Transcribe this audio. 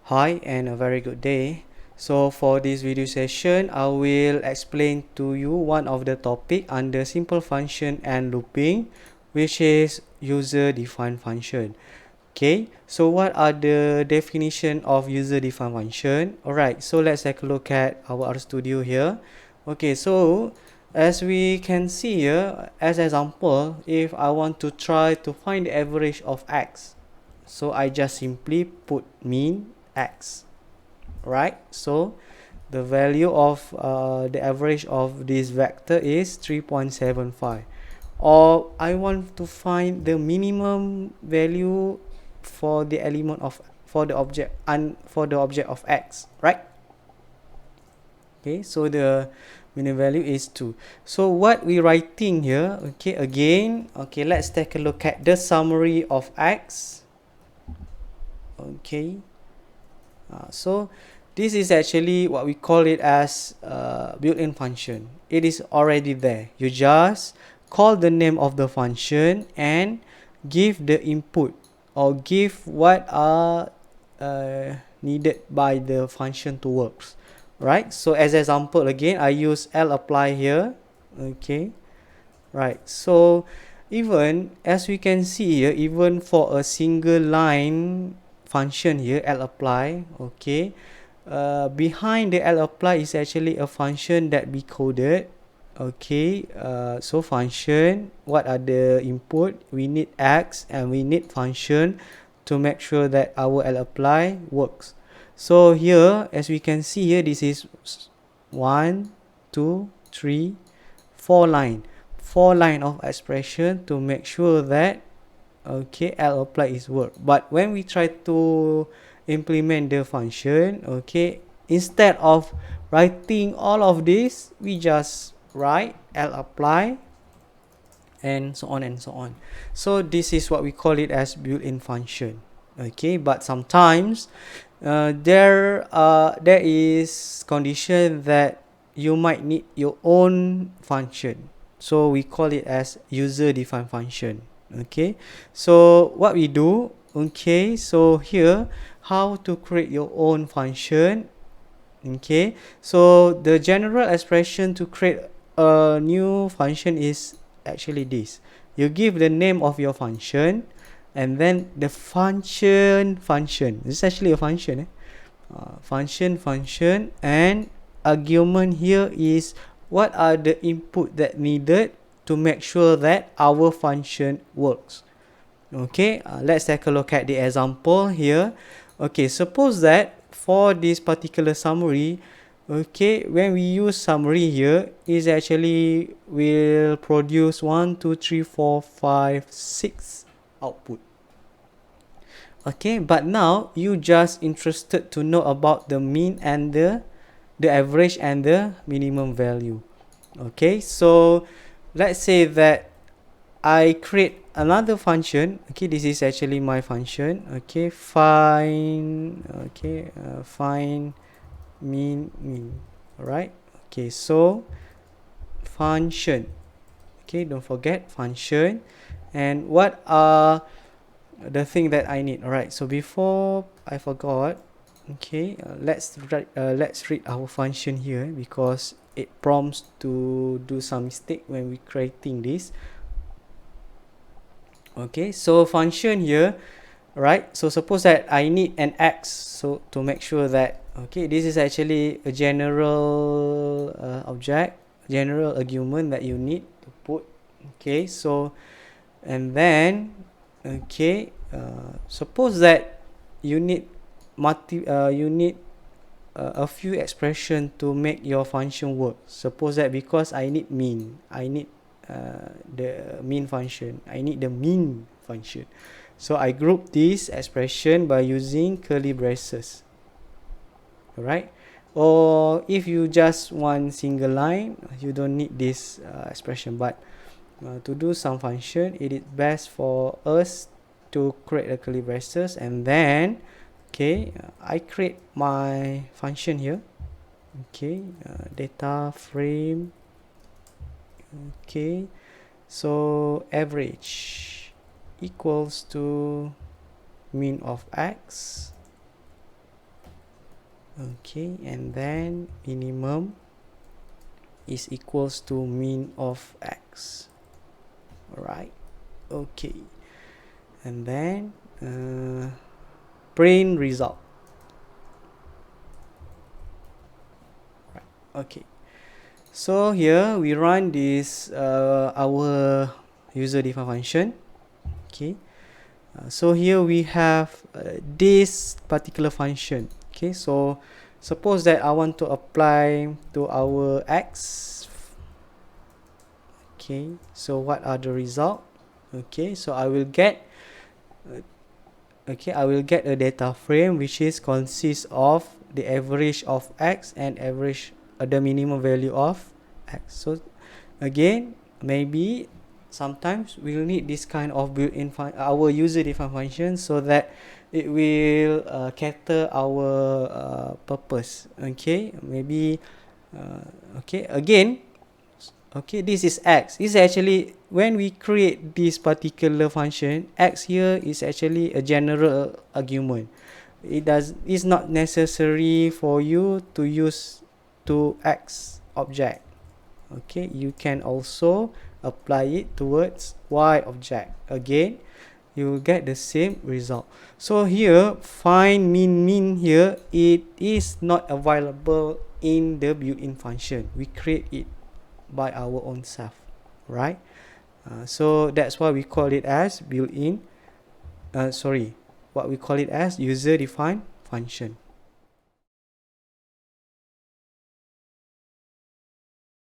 Hi and a very good day. So for this video session, I will explain to you one of the topic under simple function and looping, which is user-defined function. Okay, so what are the definition of user-defined function? Alright, so let's take a look at our RStudio here. Okay, so as we can see here, as example, if I want to try to find the average of x, so I just simply put mean x, right? So the value of the average of this vector is 3.75, or I want to find the minimum value for the element of for the object of x, right? Okay, so the minimum value is 2. So what we writing here, okay, again, okay, let's take a look at the summary of x. Okay, so this is actually what we call it as built-in function. It is already there. You just call the name of the function and give the input or give what are needed by the function to work, right? So as example, again, I use lapply here. Okay, right. So even as we can see here, even for a single line function here, lapply, okay, behind the lapply is actually a function that we coded. Okay, so function, what are the input? We need x and we need function to make sure that our lapply works. So here, as we can see here, this is 1, 2, 3, 4 line of expression to make sure that okay, lapply is work. But when we try to implement the function, okay, instead of writing all of this, we just write lapply and so on and so on. So this is what we call it as built-in function. Okay, but sometimes there is condition that you might need your own function, so we call it as user-defined function. Okay, so what we do, okay, so here how to create your own function. Okay, so the general expression to create a new function is actually this: you give the name of your function and then the function this is actually a function, function, and argument here is what are the input that needed to make sure that our function works. Okay, let's take a look at the example here. Okay, suppose that for this particular summary, okay, when we use summary here, is actually will produce 1, 2, 3, 4, 5, 6 output. Okay, but now you just interested to know about the mean and the average and the minimum value. Okay, so let's say that I create another function. Okay, this is actually my function. Okay, find, okay, find mean. All right. Okay, so function. Okay, don't forget function. And what are the thing that I need? All right, so before I forgot, okay, let's read our function here because it prompts to do some mistake when we creating this. Okay, so function here, right? So suppose that I need an x, so to make sure that, okay, this is actually a general object, general argument that you need to put. Okay, so and then, okay, suppose that you need a few expression to make your function work. Suppose that because I need mean, I need the mean function, I need the mean function, so I group this expression by using curly braces. Alright, or if you just want single line, you don't need this expression, but to do some function, it is best for us to create a curly braces, and then okay, I create my function here. Okay, data frame. Okay, so average equals to mean of x. Okay, and then minimum is equals to mean of x. Alright, okay, and then print result. Right. Okay, so here we run this our user defined function. Okay, so here we have this particular function. Okay, so suppose that I want to apply to our x. Okay, so what are the result? Okay, so I will get a data frame which is consists of the average of x and average the minimum value of x. So again, maybe sometimes we'll need this kind of built-in our user defined function so that it will cater our purpose. Okay, maybe okay, again, okay, this is x. This is actually when we create this particular function, x here is actually a general argument. It's not necessary for you to use to x object. Okay, you can also apply it towards y object. Again, you will get the same result. So here, find min here, it is not available in the built-in function. We create it by our own self, right? So that's why we call it as built-in what we call it as user defined function.